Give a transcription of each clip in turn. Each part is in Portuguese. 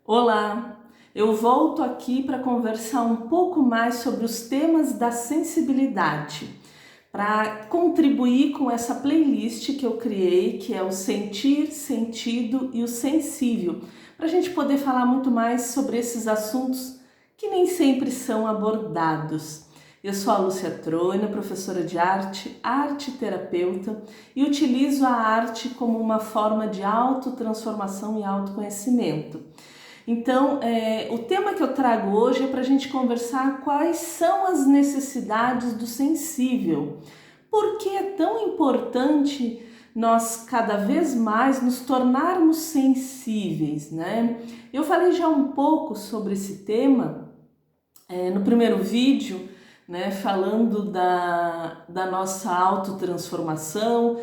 Olá, eu volto aqui para conversar um pouco mais sobre os temas da sensibilidade, para contribuir com essa playlist que eu criei, que é o sentir, sentido e o sensível, para a gente poder falar muito mais sobre esses assuntos que nem sempre são abordados. Eu sou a Lúcia Troina, professora de arte terapeuta, e utilizo a arte como uma forma de autotransformação e autoconhecimento. Então, o tema que eu trago hoje é para a gente conversar quais são as necessidades do sensível. Por que é tão importante nós cada vez mais nos tornarmos sensíveis, né? Eu falei já um pouco sobre esse tema no primeiro vídeo, né, falando da nossa autotransformação,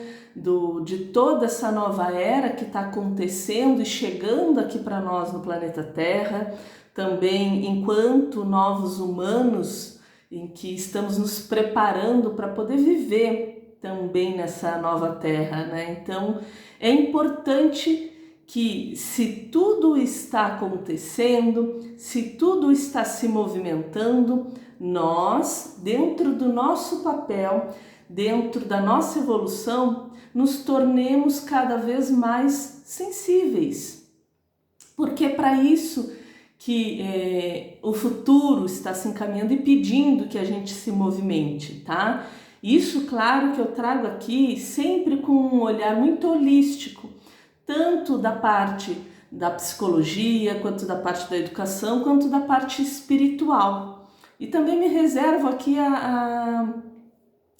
de toda essa nova era que está acontecendo e chegando aqui para nós no planeta Terra, também enquanto novos humanos, em que estamos nos preparando para poder viver também nessa nova Terra, né? Então é importante que, se tudo está acontecendo, se tudo está se movimentando, nós, dentro do nosso papel, dentro da nossa evolução, nos tornemos cada vez mais sensíveis. Porque é para isso que o futuro está se encaminhando e pedindo que a gente se movimente, tá? Isso, claro, que eu trago aqui sempre com um olhar muito holístico, tanto da parte da psicologia, quanto da parte da educação, quanto da parte espiritual. E também me reservo aqui a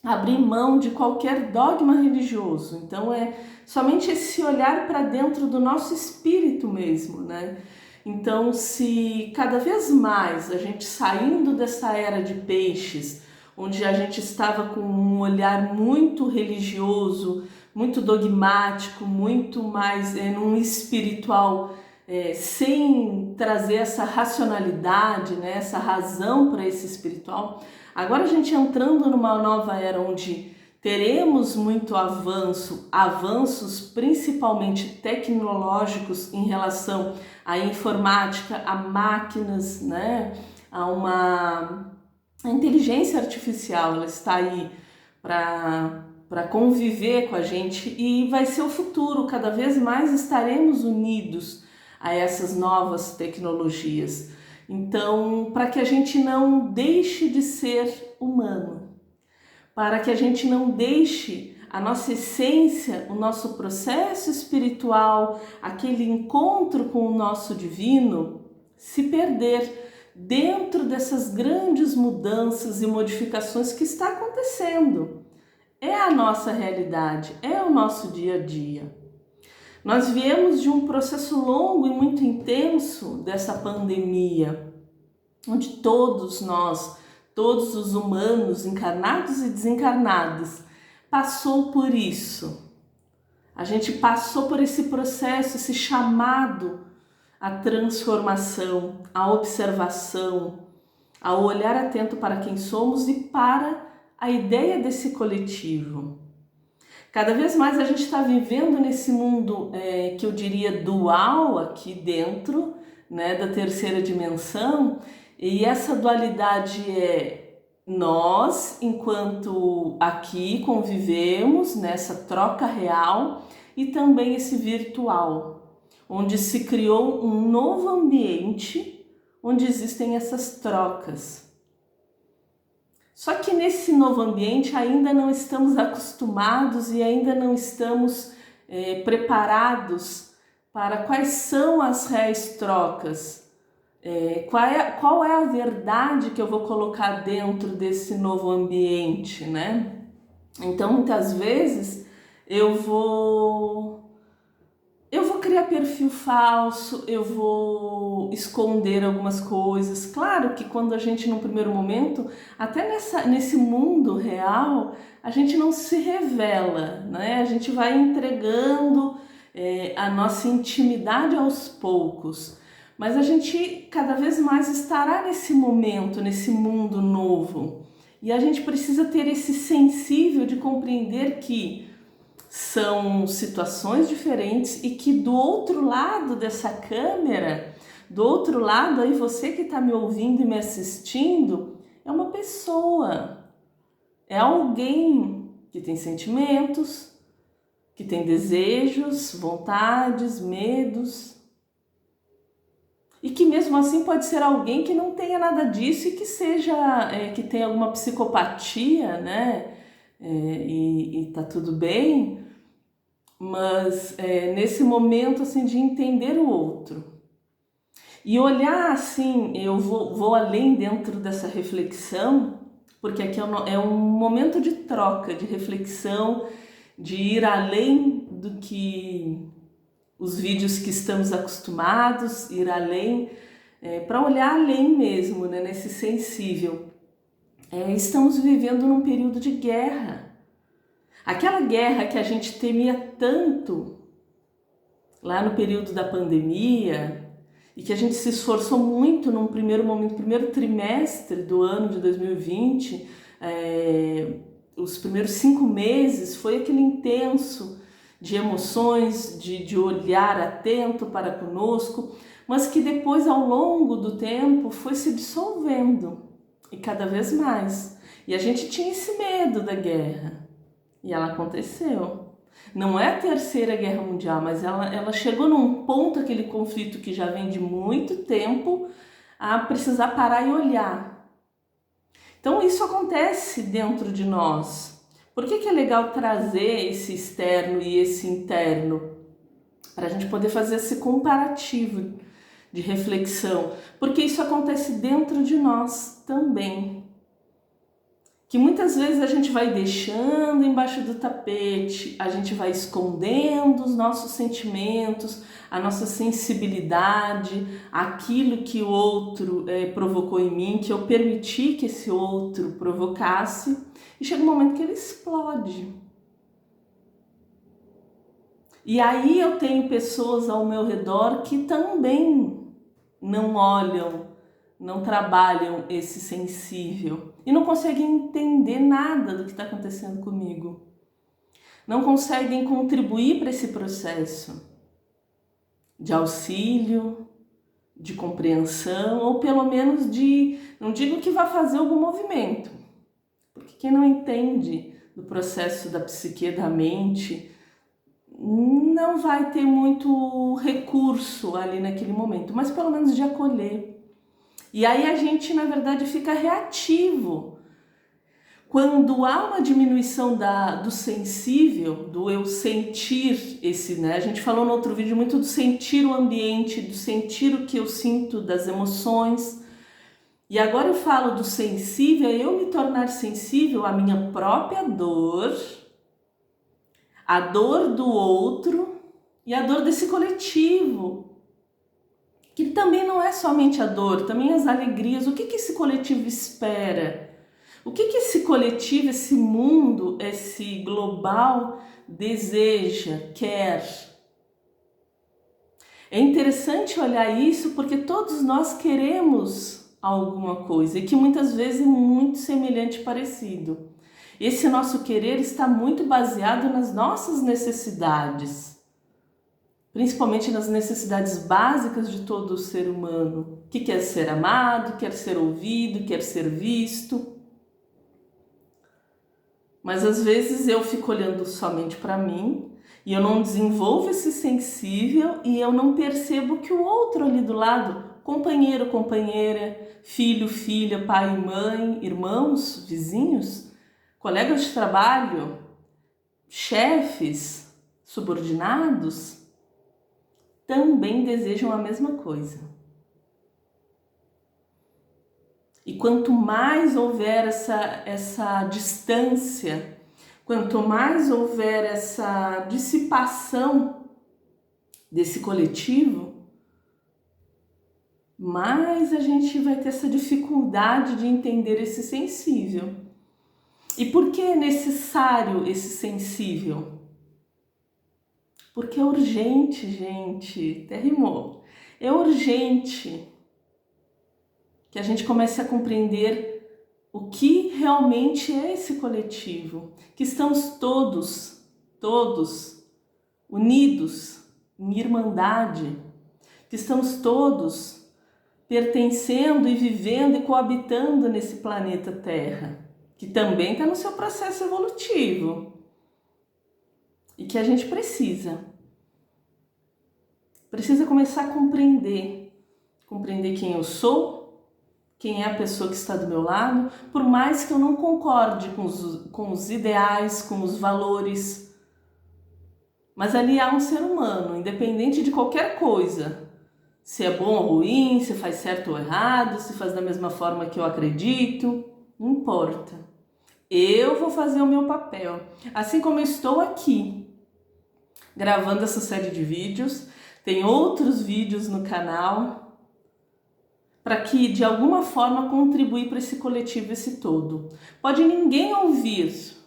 abrir mão de qualquer dogma religioso. Então é somente esse olhar para dentro do nosso espírito mesmo, né? Então, se cada vez mais a gente saindo dessa era de peixes, onde a gente estava com um olhar muito religioso, muito dogmático, muito mais num espiritual, sem trazer essa racionalidade, né, essa razão para esse espiritual. Agora a gente entrando numa nova era onde teremos muito avanços principalmente tecnológicos em relação à informática, a máquinas, né, a inteligência artificial, ela está aí para conviver com a gente e vai ser o futuro. Cada vez mais estaremos unidos a essas novas tecnologias. Então, para que a gente não deixe de ser humano, para que a gente não deixe a nossa essência, o nosso processo espiritual, aquele encontro com o nosso divino, se perder dentro dessas grandes mudanças e modificações que está acontecendo. É a nossa realidade, é o nosso dia a dia. Nós viemos de um processo longo e muito intenso dessa pandemia, onde todos nós, todos os humanos, encarnados e desencarnados, passou por isso. A gente passou por esse processo, esse chamado à transformação, à observação, ao olhar atento para quem somos e para a ideia desse coletivo. Cada vez mais a gente está vivendo nesse mundo que eu diria dual aqui dentro, né, da terceira dimensão, e essa dualidade é nós, enquanto aqui convivemos nessa troca real, e também esse virtual, onde se criou um novo ambiente onde existem essas trocas. Só que nesse novo ambiente ainda não estamos acostumados e ainda não estamos preparados para quais são as reais trocas. Qual é a verdade que eu vou colocar dentro desse novo ambiente, né? Então, muitas vezes eu vou criar perfil falso, eu vou esconder algumas coisas. Claro que quando a gente, num primeiro momento, até nesse mundo real, a gente não se revela, né? A gente vai entregando a nossa intimidade aos poucos. Mas a gente cada vez mais estará nesse momento, nesse mundo novo. E a gente precisa ter esse sensível de compreender que são situações diferentes e que do outro lado dessa câmera, do outro lado aí você que está me ouvindo e me assistindo, é uma pessoa, é alguém que tem sentimentos, que tem desejos, vontades, medos, e que mesmo assim pode ser alguém que não tenha nada disso e que seja, que tenha alguma psicopatia, né? E tá tudo bem, mas nesse momento assim de entender o outro e olhar assim, eu vou além dentro dessa reflexão, porque aqui é um momento de troca, de reflexão, de ir além do que os vídeos que estamos acostumados, ir além, para olhar além mesmo, né, nesse sensível. Estamos vivendo num período de guerra. Aquela guerra que a gente temia tanto lá no período da pandemia e que a gente se esforçou muito num primeiro momento, primeiro trimestre do ano de 2020, os primeiros 5 meses foi aquele intenso de emoções, de olhar atento para conosco, mas que depois ao longo do tempo foi se dissolvendo e cada vez mais. E a gente tinha esse medo da guerra. E ela aconteceu. Não é a Terceira Guerra Mundial, mas ela chegou num ponto, aquele conflito que já vem de muito tempo, a precisar parar e olhar. Então isso acontece dentro de nós. Por que é legal trazer esse externo e esse interno? Para a gente poder fazer esse comparativo de reflexão. Porque isso acontece dentro de nós também. Que muitas vezes a gente vai deixando embaixo do tapete, a gente vai escondendo os nossos sentimentos, a nossa sensibilidade, aquilo que o outro provocou em mim, que eu permiti que esse outro provocasse, e chega um momento que ele explode. E aí eu tenho pessoas ao meu redor que também não olham, não trabalham esse sensível e não conseguem entender nada do que está acontecendo comigo. Não conseguem contribuir para esse processo de auxílio, de compreensão, ou pelo menos não digo que vá fazer algum movimento, porque quem não entende do processo da psique, da mente, não vai ter muito recurso ali naquele momento, mas pelo menos de acolher. E aí a gente, na verdade, fica reativo. Quando há uma diminuição do sensível, do eu sentir esse, né? A gente falou no outro vídeo muito do sentir o ambiente, do sentir o que eu sinto, das emoções. E agora eu falo do sensível, eu me tornar sensível à minha própria dor, à dor do outro e à dor desse coletivo. Que também não é somente a dor, também as alegrias. O que esse coletivo espera? O que esse coletivo, esse mundo, esse global deseja, quer? É interessante olhar isso porque todos nós queremos alguma coisa e que muitas vezes é muito semelhante e parecido. Esse nosso querer está muito baseado nas nossas necessidades. Principalmente nas necessidades básicas de todo o ser humano, que quer ser amado, quer ser ouvido, quer ser visto. Mas às vezes eu fico olhando somente para mim e eu não desenvolvo esse sensível e eu não percebo que o outro ali do lado, companheiro, companheira, filho, filha, pai, mãe, irmãos, vizinhos, colegas de trabalho, chefes, subordinados, também desejam a mesma coisa. E quanto mais houver essa distância, quanto mais houver essa dissipação desse coletivo, mais a gente vai ter essa dificuldade de entender esse sensível. E por que é necessário esse sensível? Porque é urgente, gente, até rimou. É urgente que a gente comece a compreender o que realmente é esse coletivo, que estamos todos todos unidos em irmandade, que estamos todos pertencendo e vivendo e coabitando nesse planeta Terra, que também está no seu processo evolutivo e que a gente precisa começar a compreender quem eu sou, quem é a pessoa que está do meu lado, por mais que eu não concorde com os ideais, com os valores, mas ali há um ser humano, independente de qualquer coisa, se é bom ou ruim, se faz certo ou errado, se faz da mesma forma que eu acredito, não importa. Eu vou fazer o meu papel, assim como eu estou aqui, gravando essa série de vídeos. Tem outros vídeos no canal para que de alguma forma contribuir para esse coletivo, esse todo. Pode ninguém ouvir.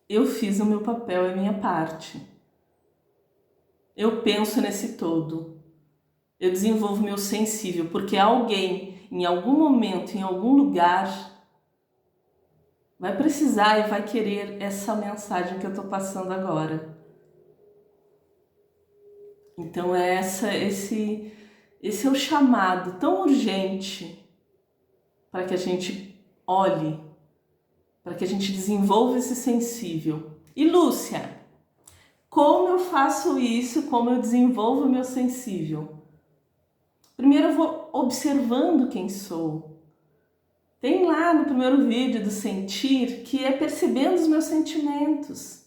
Eu fiz o meu papel, é a minha parte. Eu penso nesse todo. Eu desenvolvo meu sensível, porque alguém, em algum momento, em algum lugar, vai precisar e vai querer essa mensagem que eu estou passando agora. Então esse é o chamado tão urgente para que a gente olhe, para que a gente desenvolva esse sensível. E Lúcia, como eu faço isso? Como eu desenvolvo o meu sensível? Primeiro eu vou observando quem sou. Tem lá no primeiro vídeo do sentir, que é percebendo os meus sentimentos.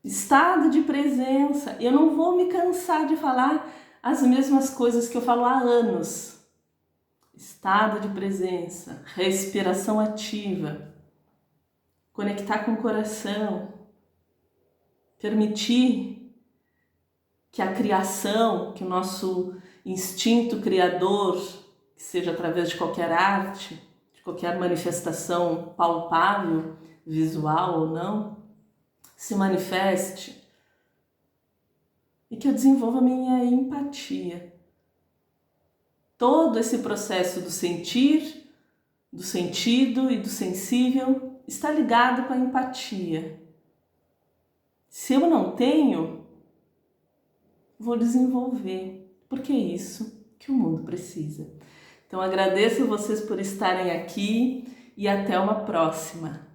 Estado de presença. Eu não vou me cansar de falar as mesmas coisas que eu falo há anos. Estado de presença, respiração ativa, conectar com o coração, permitir que a criação, que o nosso instinto criador, que seja através de qualquer arte, de qualquer manifestação palpável, visual ou não, se manifeste e que eu desenvolva a minha empatia. Todo esse processo do sentir, do sentido e do sensível está ligado com a empatia. Se eu não tenho, vou desenvolver, porque é isso que o mundo precisa. Então agradeço vocês por estarem aqui e até uma próxima.